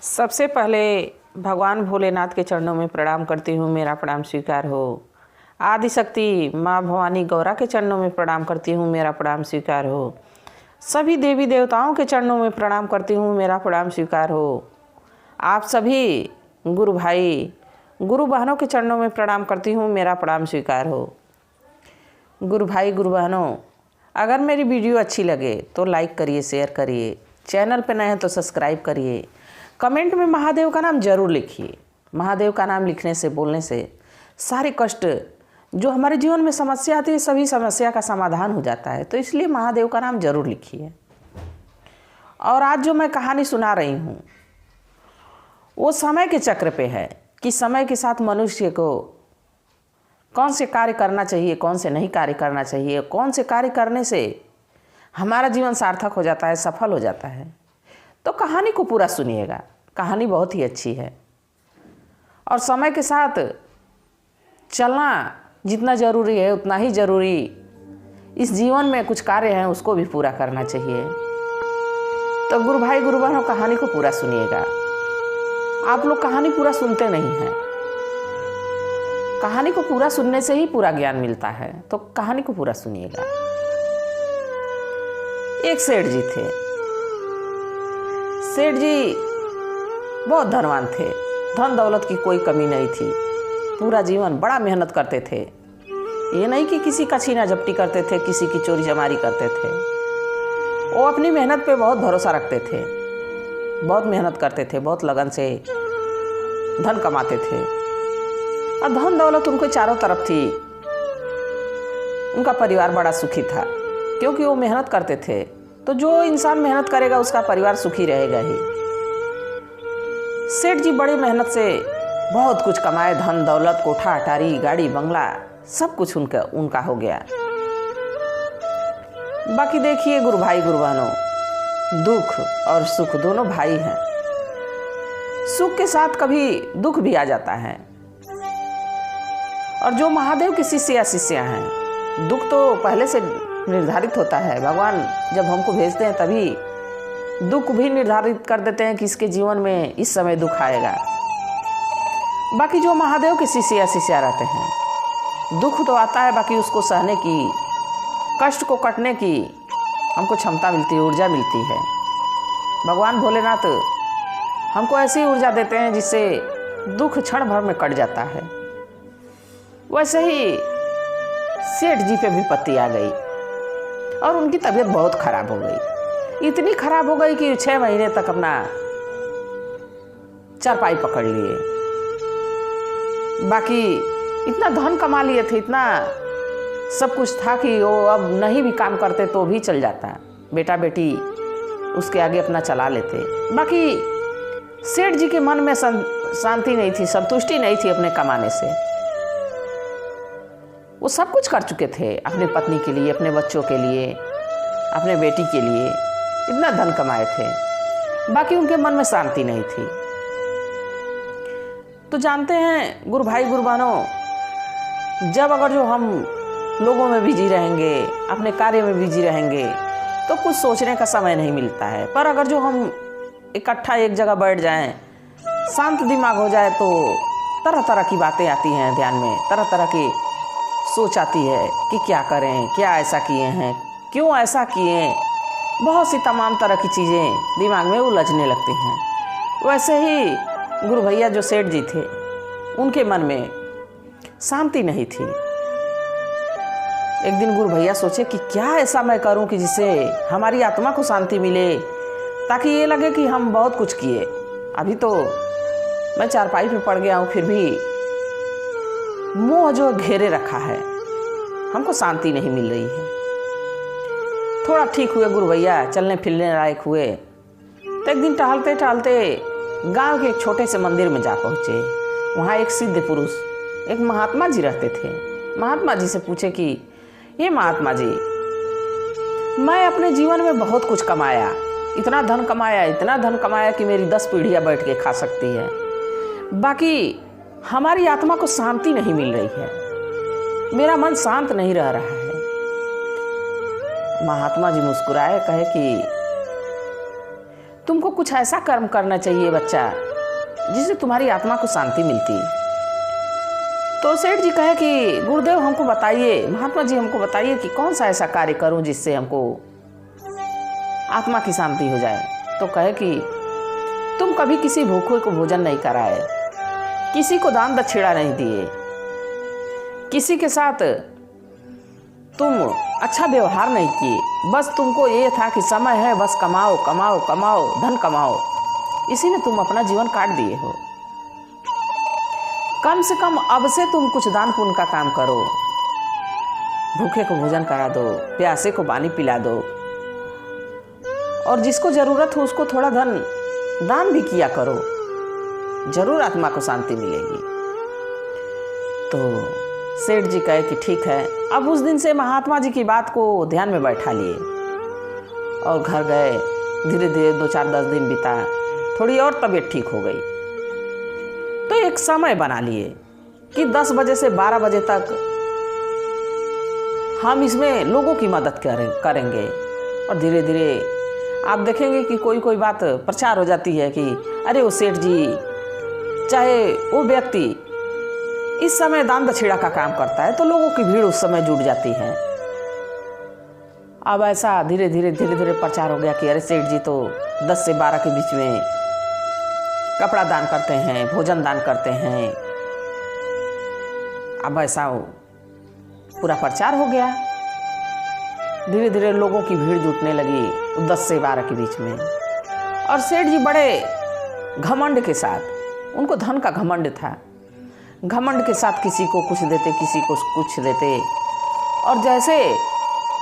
सबसे पहले भगवान भोलेनाथ के चरणों में प्रणाम करती हूँ, मेरा प्रणाम स्वीकार हो। आदिशक्ति माँ भवानी गौरा के चरणों में प्रणाम करती हूँ, मेरा प्रणाम स्वीकार हो। सभी देवी देवताओं के चरणों में प्रणाम करती हूँ, मेरा प्रणाम स्वीकार हो। आप सभी गुरु भाई गुरु बहनों के चरणों में प्रणाम करती हूँ, मेरा प्रणाम स्वीकार हो। गुरु भाई गुरु बहनों, अगर मेरी वीडियो अच्छी लगे तो लाइक करिए, शेयर करिए। चैनल पर नए हैं तो सब्सक्राइब करिए। कमेंट में महादेव का नाम जरूर लिखिए। महादेव का नाम लिखने से, बोलने से सारे कष्ट जो हमारे जीवन में समस्या आती है, सभी समस्या का समाधान हो जाता है। तो इसलिए महादेव का नाम जरूर लिखिए। और आज जो मैं कहानी सुना रही हूँ वो समय के चक्र पे है कि समय के साथ मनुष्य को कौन से कार्य करना चाहिए, कौन से नहीं कार्य करना चाहिए, कौन से कार्य करने से हमारा जीवन सार्थक हो जाता है, सफल हो जाता है। तो कहानी को पूरा सुनिएगा। कहानी बहुत ही अच्छी है और समय के साथ चलना जितना ज़रूरी है उतना ही ज़रूरी इस जीवन में कुछ कार्य हैं उसको भी पूरा करना चाहिए। तो गुरु भाई गुरु बहनों, कहानी को पूरा सुनिएगा। आप लोग कहानी पूरा सुनते नहीं हैं। कहानी को पूरा सुनने से ही पूरा ज्ञान मिलता है। तो कहानी को पूरा सुनिएगा। एक सेठ जी थे। सेठ जी बहुत धनवान थे, धन दौलत की कोई कमी नहीं थी। पूरा जीवन बड़ा मेहनत करते थे। ये नहीं कि किसी का छीना झपटी करते थे, किसी की चोरी चमारी करते थे। वो अपनी मेहनत पे बहुत भरोसा रखते थे, बहुत मेहनत करते थे, बहुत लगन से धन कमाते थे और धन दौलत उनको चारों तरफ थी। उनका परिवार बड़ा सुखी था क्योंकि वो मेहनत करते थे। तो जो इंसान मेहनत करेगा उसका परिवार सुखी रहेगा ही। सेठ जी बड़ी मेहनत से बहुत कुछ कमाए, धन दौलत, कोठा अटारी, गाड़ी बंगला, सब कुछ उनका हो गया। बाकी देखिए गुरु भाई गुरु बहनों, दुख और सुख दोनों भाई हैं। सुख के साथ कभी दुख भी आ जाता है। और जो महादेव के शिष्य या शिष्या हैं, दुख तो पहले से निर्धारित होता है। भगवान जब हमको भेजते हैं तभी दुख भी निर्धारित कर देते हैं कि इसके जीवन में इस समय दुख आएगा। बाकी जो महादेव के शिष्य या शिष्या रहते हैं, दुख तो आता है, बाकी उसको सहने की, कष्ट को कटने की हमको क्षमता मिलती है, ऊर्जा मिलती है। भगवान भोलेनाथ हमको ऐसी ऊर्जा देते हैं जिससे दुख क्षण भर में कट जाता है। वैसे ही सेठ जी पे विपत्ति आ गई और उनकी तबीयत बहुत खराब हो गई। इतनी खराब हो गई कि 6 महीने तक अपना चारपाई पकड़ लिए। बाकी इतना धन कमा लिए थे, इतना सब कुछ था कि वो अब नहीं भी काम करते तो भी चल जाता। बेटा बेटी उसके आगे अपना चला लेते। बाकी सेठ जी के मन में शांति नहीं थी, संतुष्टि नहीं थी अपने कमाने से। वो सब कुछ कर चुके थे अपनी पत्नी के लिए, अपने बच्चों के लिए, अपने बेटी के लिए, इतना धन कमाए थे। बाकी उनके मन में शांति नहीं थी। तो जानते हैं गुरु भाई गुरु बहनों, जब अगर जो हम लोगों में बिजी रहेंगे, अपने कार्य में बिजी रहेंगे तो कुछ सोचने का समय नहीं मिलता है। पर अगर जो हम इकट्ठा एक जगह बैठ जाएं, शांत दिमाग हो जाए तो तरह तरह की बातें आती हैं ध्यान में, तरह तरह की सोच आती है कि क्या करें, क्या ऐसा किए हैं, क्यों ऐसा किए। बहुत सी तमाम तरह की चीज़ें दिमाग में उलझने लगती हैं। वैसे ही गुरु भैया जो सेठ जी थे, उनके मन में शांति नहीं थी। एक दिन गुरु भैया सोचे कि क्या ऐसा मैं करूं कि जिससे हमारी आत्मा को शांति मिले, ताकि ये लगे कि हम बहुत कुछ किए। अभी तो मैं चारपाई पे पड़ गया हूँ, फिर भी मोह जो घेरे रखा है, हमको शांति नहीं मिल रही है। थोड़ा ठीक हुए गुरु भैया, चलने फिरने लायक हुए। तो एक दिन टहलते टहलते गांव के एक छोटे से मंदिर में जा पहुँचे। वहाँ एक सिद्ध पुरुष, एक महात्मा जी रहते थे। महात्मा जी से पूछे कि ये महात्मा जी, मैं अपने जीवन में बहुत कुछ कमाया, इतना धन कमाया, इतना धन कमाया कि मेरी 10 पीढ़ियाँ बैठ के खा सकती है। बाकी हमारी आत्मा को शांति नहीं मिल रही है, मेरा मन शांत नहीं रह रहा है। महात्मा जी मुस्कुराए, कहे कि तुमको कुछ ऐसा कर्म करना चाहिए बच्चा जिससे तुम्हारी आत्मा को शांति मिलती। तो सेठ जी कहे कि गुरुदेव हमको बताइए, महात्मा जी हमको बताइए कि कौन सा ऐसा कार्य करूं जिससे हमको आत्मा की शांति हो जाए। तो कहे कि तुम कभी किसी भूखे को भोजन नहीं कराए, किसी को दान दक्षिणा नहीं दिए, किसी के साथ तुम अच्छा व्यवहार नहीं किए, बस तुमको ये था कि समय है बस कमाओ कमाओ कमाओ, धन कमाओ, इसी में तुम अपना जीवन काट दिए हो। कम से कम अब से तुम कुछ दान पुण्य का काम करो, भूखे को भोजन करा दो, प्यासे को पानी पिला दो, और जिसको जरूरत हो उसको थोड़ा धन दान भी किया करो, जरूर आत्मा को शांति मिलेगी। तो सेठ जी कहे कि ठीक है। अब उस दिन से महात्मा जी की बात को ध्यान में बैठा लिए और घर गए। धीरे धीरे 2-4-10 दिन बीता, थोड़ी और तबीयत ठीक हो गई। तो एक समय बना लिए कि 10 बजे से 12 बजे तक हम इसमें लोगों की मदद करेंगे। और धीरे धीरे आप देखेंगे कि कोई कोई बात प्रचार हो जाती है कि अरे वो सेठ जी, चाहे वो व्यक्ति इस समय दान दक्षिणा का काम करता है, तो लोगों की भीड़ उस समय जुट जाती है। अब ऐसा धीरे धीरे प्रचार हो गया कि अरे सेठ जी तो 10 से 12 के बीच में कपड़ा दान करते हैं, भोजन दान करते हैं। अब ऐसा पूरा प्रचार हो गया। धीरे धीरे लोगों की भीड़ जुटने लगी 10 से 12 के बीच में। और सेठ जी बड़े घमंड के साथ, उनको धन का घमंड था, घमंड के साथ किसी को कुछ देते, किसी को कुछ देते। और जैसे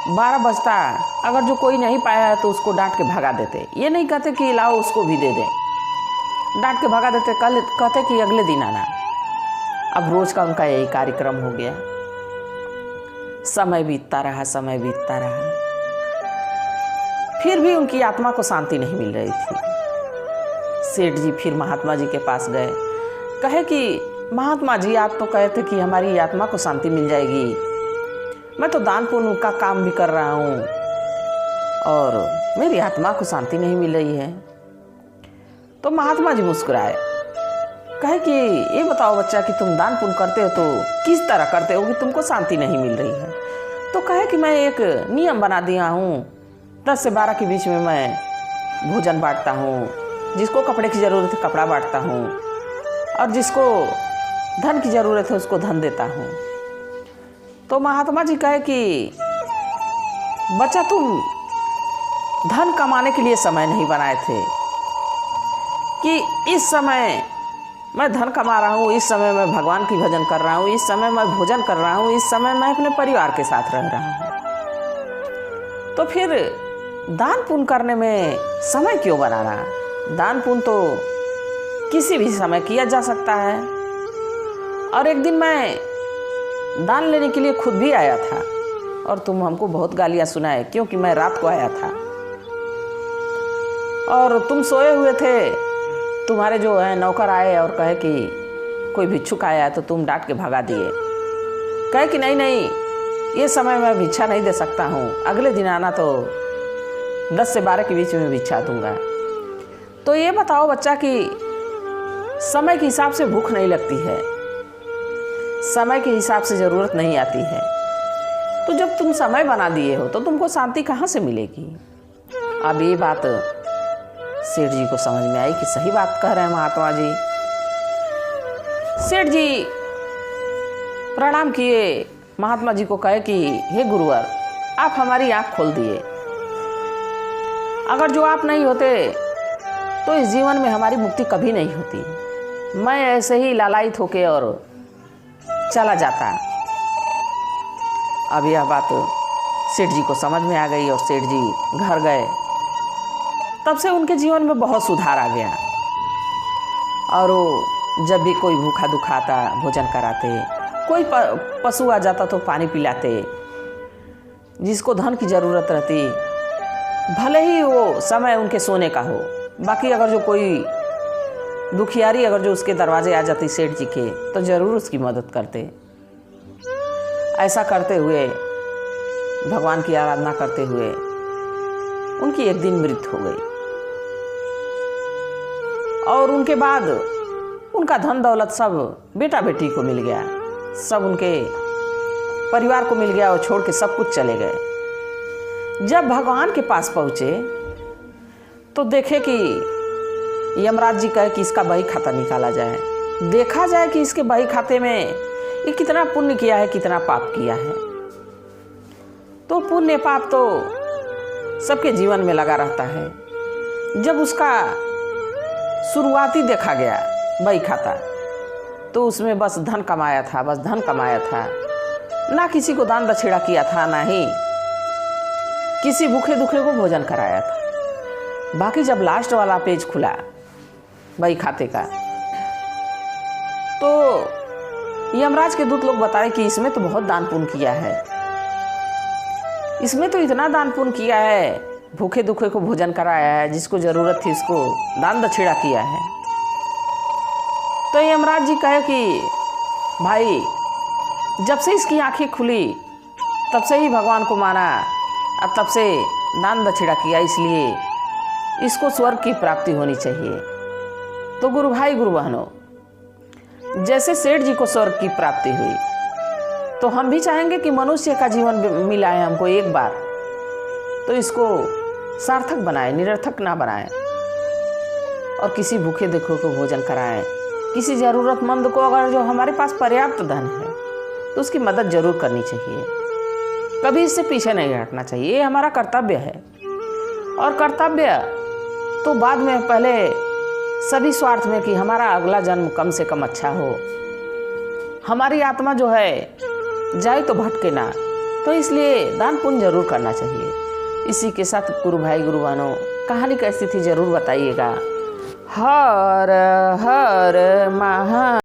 12 बजता, अगर जो कोई नहीं पाया है तो उसको डांट के भगा देते। ये नहीं कहते कि लाओ उसको भी दे दें, डांट के भगा देते, कल कहते कि अगले दिन आना। अब रोज का उनका यही कार्यक्रम हो गया। समय बीतता रहा, समय बीतता रहा, फिर भी उनकी आत्मा को शांति नहीं मिल रही थी। सेठ जी फिर महात्मा जी के पास गए, कहे कि महात्मा जी आप तो कहे थे कि हमारी आत्मा को शांति मिल जाएगी, मैं तो दान पुण्य का काम भी कर रहा हूँ और मेरी आत्मा को शांति नहीं मिल रही है। तो महात्मा जी मुस्कुराए, कहे कि ये बताओ बच्चा कि तुम दान पुण्य करते हो तो किस तरह करते हो कि तुमको शांति नहीं मिल रही है। तो कहे कि मैं एक नियम बना दिया हूँ, 10 से 12 के बीच में मैं भोजन बांटता हूँ, जिसको कपड़े की ज़रूरत है कपड़ा बांटता हूँ, और जिसको धन की ज़रूरत है उसको धन देता हूँ। तो महात्मा जी कहे कि बच्चा तुम धन कमाने के लिए समय नहीं बनाए थे कि इस समय मैं धन कमा रहा हूँ, इस समय मैं भगवान की भजन कर रहा हूँ, इस समय मैं भोजन कर रहा हूँ, इस समय मैं अपने परिवार के साथ रह रहा हूँ, तो फिर दान पुण्य करने में समय क्यों बनाना। दान पुण्य तो किसी भी समय किया जा सकता है। और एक दिन मैं दान लेने के लिए खुद भी आया था और तुम हमको बहुत गालियाँ सुनाए, क्योंकि मैं रात को आया था और तुम सोए हुए थे। तुम्हारे जो है नौकर आए और कहे कि कोई भिक्षुक आया है, तो तुम डांट के भगा दिए। कहे कि नहीं नहीं, ये समय मैं भिक्षा नहीं दे सकता हूँ, अगले दिन आना तो 10 से 12 के बीच में भिक्षा दूंगा। तो ये बताओ बच्चा कि समय के हिसाब से भूख नहीं लगती है, समय के हिसाब से ज़रूरत नहीं आती है। तो जब तुम समय बना दिए हो तो तुमको शांति कहाँ से मिलेगी। अब ये बात सेठ जी को समझ में आई कि सही बात कह रहे हैं महात्मा जी। सेठ जी प्रणाम किए, महात्मा जी को कहे कि हे गुरुवर, आप हमारी आँख खोल दिए। अगर जो आप नहीं होते तो इस जीवन में हमारी मुक्ति कभी नहीं होती। मैं ऐसे ही लालायित होके और चला जाता। अब यह बात सेठ जी को समझ में आ गई और सेठ जी घर गए। तब से उनके जीवन में बहुत सुधार आ गया और वो जब भी कोई भूखा दुखाता भोजन कराते, कोई पशु आ जाता तो पानी पिलाते, जिसको धन की ज़रूरत रहती भले ही वो समय उनके सोने का हो, बाकी अगर जो कोई दुखियारी अगर जो उसके दरवाजे आ जाती सेठ जी के, तो ज़रूर उसकी मदद करते। ऐसा करते हुए, भगवान की आराधना करते हुए उनकी एक दिन मृत्यु हो गई। और उनके बाद उनका धन दौलत सब बेटा बेटी को मिल गया, सब उनके परिवार को मिल गया और छोड़ के सब कुछ चले गए। जब भगवान के पास पहुँचे तो देखे कि यमराज जी कहे कि इसका बही खाता निकाला जाए, देखा जाए कि इसके बही खाते में ये कितना पुण्य किया है, कितना पाप किया है। तो पुण्य पाप तो सबके जीवन में लगा रहता है। जब उसका शुरुआती देखा गया बही खाता तो उसमें बस धन कमाया था, बस धन कमाया था, ना किसी को दान दक्षिणा किया था, ना ही किसी भूखे दुखे को भोजन कराया था। बाकी जब लास्ट वाला पेज खुला बही खाते का तो यमराज के दूत लोग बताए कि इसमें तो बहुत दान पुण्य किया है, इसमें तो इतना दान पुण्य किया है, भूखे दुखे को भोजन कराया है, जिसको जरूरत थी उसको दान दक्षिणा किया है। तो यमराज जी कहे कि भाई जब से इसकी आंखें खुली तब से ही भगवान को माना और तब से दान दक्षिणा किया, इसलिए इसको स्वर्ग की प्राप्ति होनी चाहिए। तो गुरु भाई गुरु बहनों, जैसे सेठ जी को स्वर्ग की प्राप्ति हुई तो हम भी चाहेंगे कि मनुष्य का जीवन मिला है हमको एक बार, तो इसको सार्थक बनाएं, निरर्थक ना बनाएं और किसी भूखे दुखे को भोजन कराएं। किसी ज़रूरतमंद को अगर जो हमारे पास पर्याप्त धन है तो उसकी मदद जरूर करनी चाहिए, कभी इससे पीछे नहीं हटना चाहिए, ये हमारा कर्तव्य है। और कर्तव्य तो बाद में, पहले सभी स्वार्थ में कि हमारा अगला जन्म कम से कम अच्छा हो, हमारी आत्मा जो है जाए तो भटके ना, तो इसलिए दान पुण्य जरूर करना चाहिए। इसी के साथ गुरु भाई गुरु बहनों, कहानी कैसी थी जरूर बताइएगा। हर हर महा